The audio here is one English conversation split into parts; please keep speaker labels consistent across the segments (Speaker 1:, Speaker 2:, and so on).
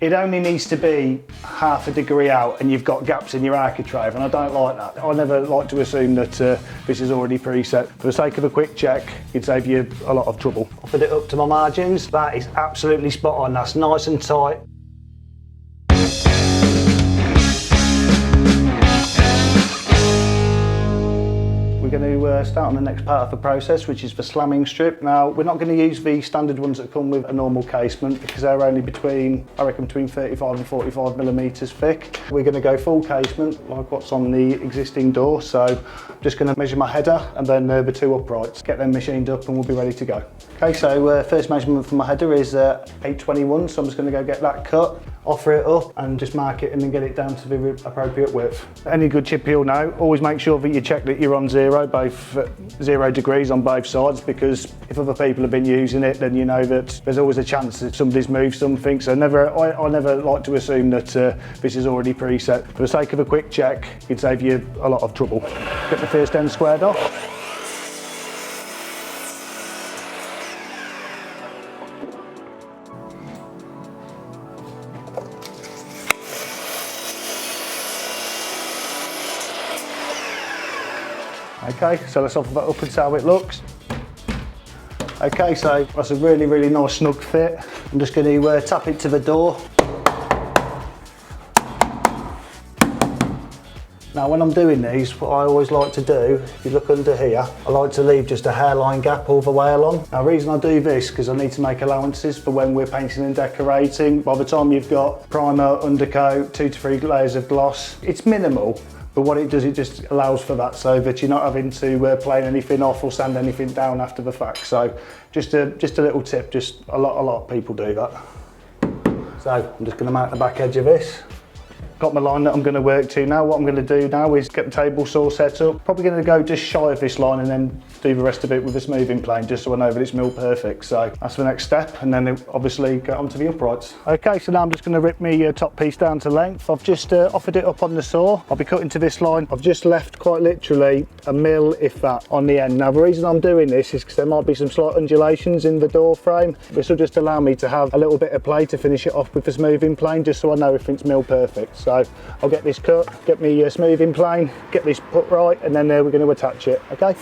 Speaker 1: It only needs to be half a degree out and you've got gaps in your architrave, and I don't like that. I never like to assume that this is already preset. For the sake of a quick check, it'd save you a lot of trouble. I put it up to my margins. That is absolutely spot on. That's nice and tight. We're going to start on the next part of the process, which is the slamming strip. Now, we're not going to use the standard ones that come with a normal casement because they're only between 35 and 45 millimeters thick. We're going to go full casement, like what's on the existing door. So I'm just going to measure my header and then the two uprights, get them machined up and we'll be ready to go. Okay, so first measurement for my header is 821, so I'm just going to go get that cut, offer it up and just mark it and then get it down to the appropriate width. Any good chippy will know, always make sure that you check that you're on zero, both 0 degrees on both sides, because if other people have been using it, then you know that there's always a chance that somebody's moved something. So I never like to assume that this is already preset. For the sake of a quick check, it'd save you a lot of trouble. Get the first end squared off. Okay, so let's offer that up and see how it looks. Okay, so that's a really nice snug fit. I'm just going to tap it to the door. Now when I'm doing these, what I always like to do, if you look under here, I like to leave just a hairline gap all the way along. Now the reason I do this, because I need to make allowances for when we're painting and decorating. By the time you've got primer, undercoat, 2 to 3 layers of gloss, it's minimal. But what it does, it just allows for that so that you're not having to plane anything off or sand anything down after the fact. So just a little tip, just a lot of people do that. So I'm just going to mark the back edge of this. Got my line that I'm going to work to now. What I'm going to do now is get the table saw set up. Probably going to go just shy of this line and then do the rest of it with a smoothing plane, just so I know that it's mill perfect. So that's the next step, and then obviously get onto the uprights. Okay, so now I'm just going to rip my top piece down to length. I've just offered it up on the saw. I'll be cutting to this line. I've just left quite literally a mil, if that, on the end. Now the reason I'm doing this is because there might be some slight undulations in the door frame. This will just allow me to have a little bit of play to finish it off with the smoothing plane, just so I know everything's mill perfect. So I'll get this cut, get me smoothing plane, get this put right, and then we're going to attach it, okay?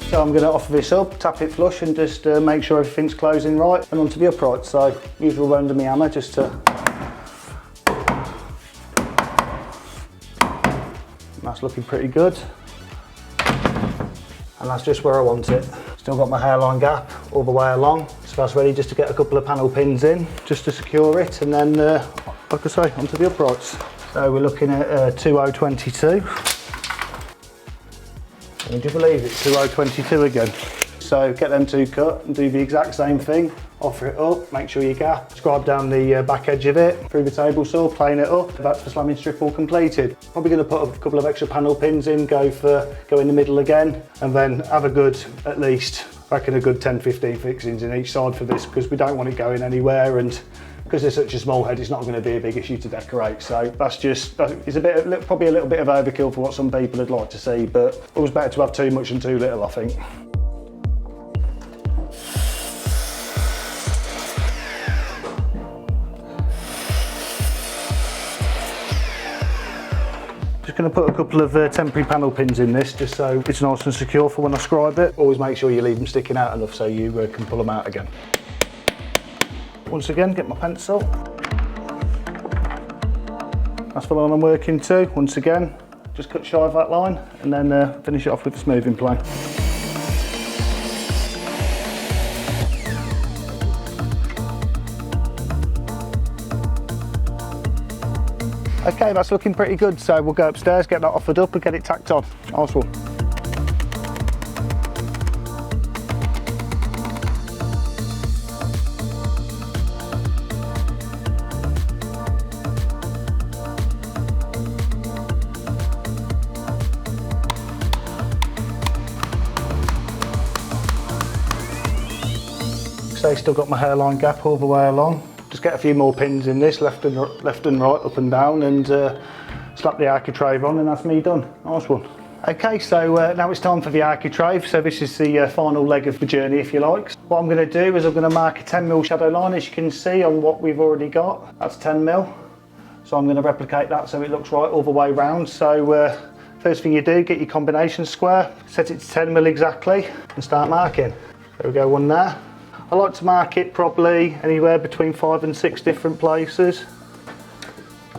Speaker 1: So I'm going to offer this up, tap it flush and just make sure everything's closing right and onto the upright. So usual run under my hammer just to... That's looking pretty good. And that's just where I want it. Still got my hairline gap all the way along. So that's ready just to get a couple of panel pins in, just to secure it. And then, like I say, onto the uprights. So we're looking at 2022. Would you believe it's 2022 again? So get them two cut and do the exact same thing. Offer it up, make sure you gap, scribe down the back edge of it through the table saw, plane it up. That's the slamming strip all completed. Probably going to put a couple of extra panel pins in, go in the middle again, and then have a good, at least, I reckon a good 10-15 fixings in each side for this, because we don't want it going anywhere, and because it's such a small head, it's not going to be a big issue to decorate. So it's probably a little bit of overkill for what some people would like to see, but always better to have too much than too little, I think. Just going to put a couple of temporary panel pins in this, just so it's nice and secure for when I scribe it. Always make sure you leave them sticking out enough so you can pull them out again. Once again, get my pencil. That's the line I'm working to. Once again, just cut shy of that line and then finish it off with the smoothing plane. Okay, that's looking pretty good, so we'll go upstairs, get that offered up and get it tacked on. Nice one. So still got my hairline gap all the way along. Just get a few more pins in this, left and right, up and down, and slap the architrave on, and that's me done. Nice one. Okay, so now it's time for the architrave. So this is the final leg of the journey, if you like. What I'm going to do is I'm going to mark a 10mm shadow line, as you can see on what we've already got. That's 10mm. So I'm going to replicate that so it looks right all the way round. So first thing you do, get your combination square, set it to 10mm exactly, and start marking. There we go, one there. I like to mark it probably anywhere between 5 and 6 different places.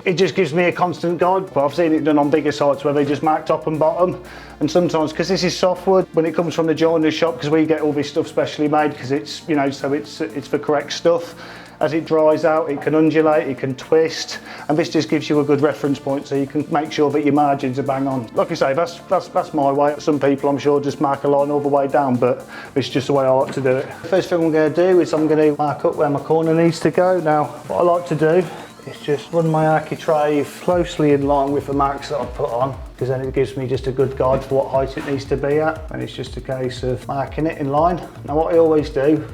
Speaker 1: It just gives me a constant guide, but I've seen it done on bigger sites where they just mark top and bottom. And sometimes, because this is softwood, when it comes from the joiner's shop, because we get all this stuff specially made, because it's, you know, so it's the correct stuff. As it dries out, it can undulate, it can twist, and this just gives you a good reference point, so you can make sure that your margins are bang on. Like I say, that's my way. Some people, I'm sure, just mark a line all the way down, but it's just the way I like to do it. First thing I'm going to do is I'm going to mark up where my corner needs to go. Now, what I like to do is just run my architrave closely in line with the marks that I've put on, because then it gives me just a good guide for what height it needs to be at, and it's just a case of marking it in line. Now what I always do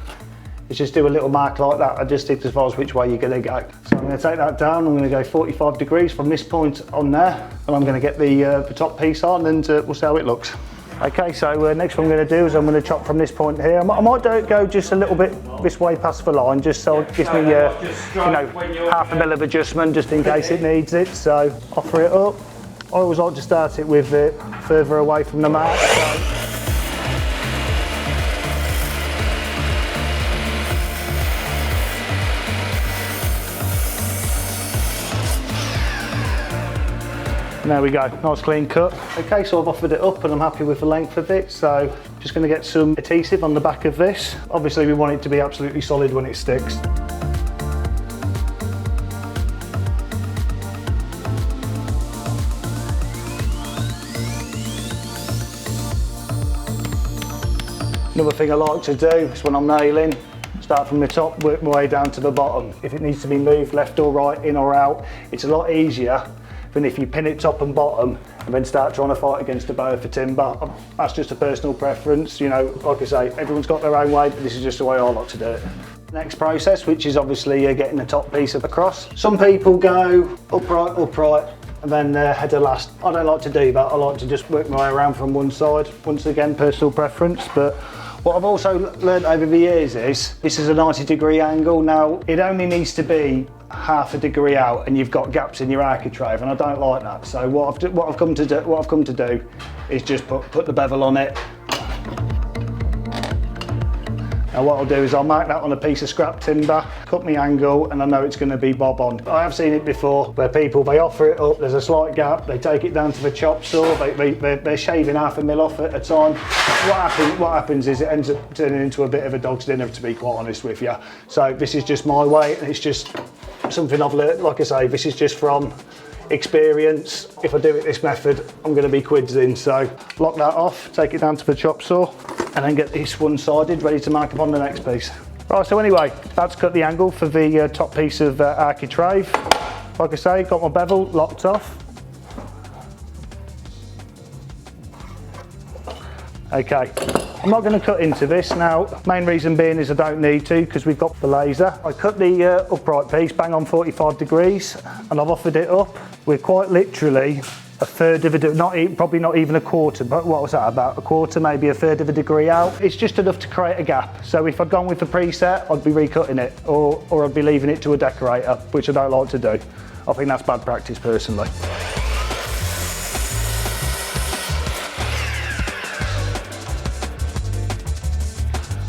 Speaker 1: is just do a little mark like that. I just stick as far as which way you're going to go. So I'm going to take that down, I'm going to go 45 degrees from this point on there, and I'm going to get the top piece on, and we'll see how it looks. Okay, so next what I'm going to do is I'm going to chop from this point here. I might go just a little bit this way past the line, just so it gives me, you know, half a mil of adjustment, just in case it needs it. So offer it up. I always like to start it with it further away from the mark. And there we go, nice clean cut. Okay, so I've offered it up and I'm happy with the length of it, so just going to get some adhesive on the back of this. Obviously we want it to be absolutely solid when it sticks. Another thing I like to do is when I'm nailing, start from the top, work my way down to the bottom. If it needs to be moved left or right, in or out, it's a lot easier than if you pin it top and bottom and then start trying to fight against the bow for timber. That's just a personal preference, you know, like I say, everyone's got their own way, but this is just the way I like to do it. Next process, which is obviously getting the top piece across. Some people go upright, and then header last. I don't like to do that, I like to just work my way around from one side. Once again, personal preference, but what I've also learned over the years is, this is a 90-degree angle. Now, it only needs to be half a degree out and you've got gaps in your architrave, and I don't like that. So what I've come to do is just put the bevel on it. Now what I'll do is I'll mark that on a piece of scrap timber, cut my angle, and I know it's going to be bob on. I have seen it before where people, they offer it up, there's a slight gap, they take it down to the chop saw, they're shaving half a mil off at a time. What happens is it ends up turning into a bit of a dog's dinner, to be quite honest with you. So this is just my way, and it's just something I've learned. Like I say, this is just from experience. If I do it this method, I'm going to be quids in. So lock that off, take it down to the chop saw, and then get this one-sided, ready to mark upon the next piece. Right, so anyway, that's cut the angle for the top piece of architrave. Like I say, got my bevel locked off. Okay, I'm not going to cut into this now. Main reason being is I don't need to, because we've got the laser. I cut the upright piece bang on 45 degrees, and I've offered it up with quite literally a third of a, probably not even a quarter, but what was that, about a quarter, maybe a third of a degree out. It's just enough to create a gap. So if I'd gone with the preset, I'd be recutting it, or I'd be leaving it to a decorator, which I don't like to do. I think that's bad practice personally.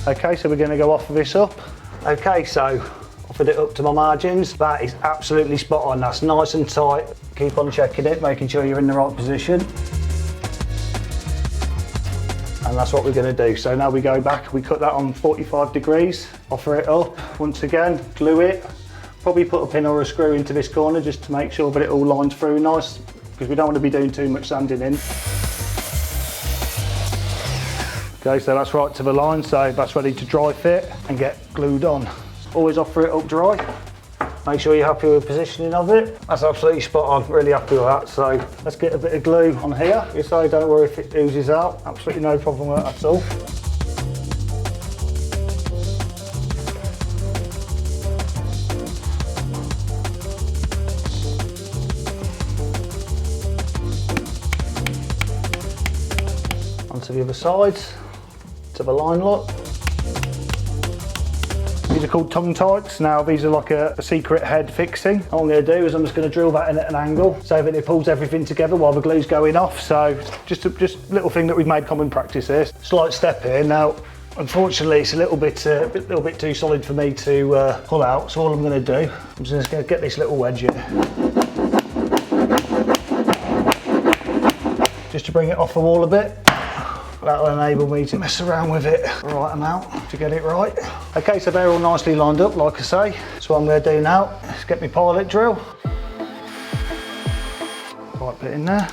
Speaker 1: Okay, so we're going to go off of this up. Okay, so offered it up to my margins. That is absolutely spot on. That's nice and tight. Keep on checking it, making sure you're in the right position. And that's what we're going to do. So now we go back, we cut that on 45 degrees, offer it up once again, glue it. Probably put a pin or a screw into this corner just to make sure that it all lines through nice, because we don't want to be doing too much sanding in. Okay, so that's right to the line, so that's ready to dry fit and get glued on. Always offer it up dry. Make sure you're happy with the positioning of it. That's absolutely spot on, really happy with that. So let's get a bit of glue on here. You say don't worry if it oozes out, absolutely no problem with that at all. to the other side, to the line lock. These are called tongue tights. Now these are like a secret head fixing. What I'm going to do is I'm just going to drill that in at an angle so that it pulls everything together while the glue's going off. So just a little thing that we've made common practice here. Slight step here. Now unfortunately it's a little bit too solid for me to pull out. So all I'm going to do, I'm just going to get this little wedge here, just to bring it off the wall a bit. That'll enable me to mess around with it the right amount to get it right. Okay, so they're all nicely lined up, like I say. So what I'm going to do now is get my pilot drill. Right bit in there.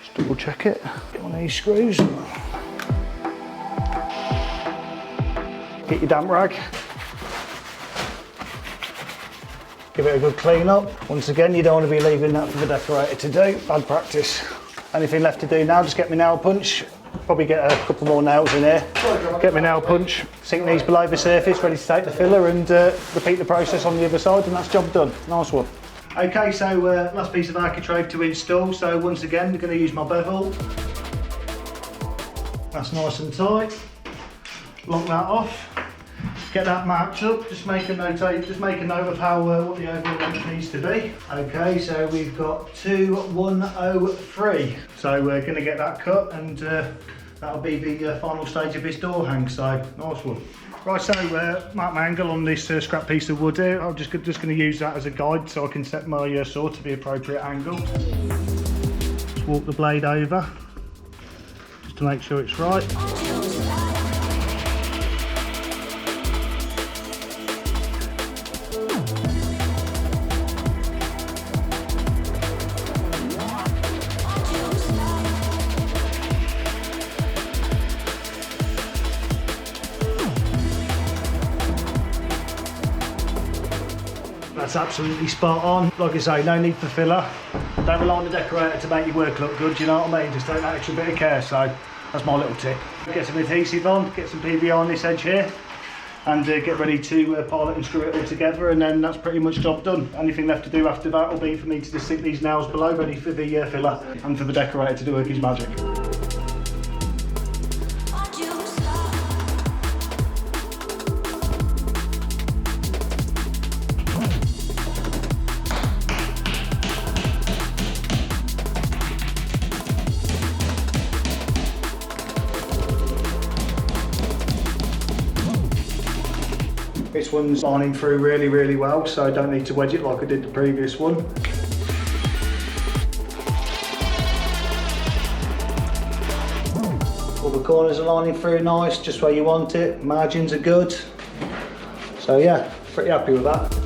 Speaker 1: Just double check it. Get one of these screws. Get your damp rag. Give it a good clean up. Once again, you don't want to be leaving that for the decorator to do. Bad practice. Anything left to do now, just get my nail punch. Probably get a couple more nails in here. Get my nail punch, sink these below the surface, ready to take the filler, and repeat the process on the other side, and that's job done. Nice one. Okay, so last piece of Architrave to install. So once again, we're going to use my bevel. That's nice and tight. Lock that off. Get that marked up. Just make a note of how what the overall length needs to be. Okay, so we've got 2103. So we're going to get that cut, and that'll be the final stage of this door hang. So nice one. Right, so mark my angle on this scrap piece of wood here. I'm just going to use that as a guide so I can set my saw to the appropriate angle. Just walk the blade over just to make sure it's right. That's absolutely spot on. Like I say, no need for filler. Don't rely on the decorator to make your work look good, you know what I mean? Just take that extra bit of care, so that's my little tip. Get some adhesive on, get some PVR on this edge here, and get ready to pilot and screw it all together, and then that's pretty much job done. Anything left to do after that will be for me to just sink these nails below, ready for the filler, and for the decorator to do work his magic. This one's lining through really, really well, so I don't need to wedge it like I did the previous one. All the corners are lining through nice, just where you want it. Margins are good. So yeah, pretty happy with that.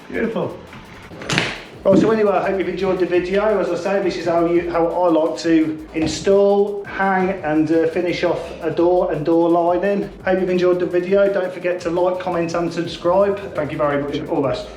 Speaker 1: Beautiful. Right, so anyway, I hope you've enjoyed the video. As I say, this is how I like to install, hang and finish off a door and door lining. Hope you've enjoyed the video. Don't forget to like, comment and subscribe. Thank you very much. All the best.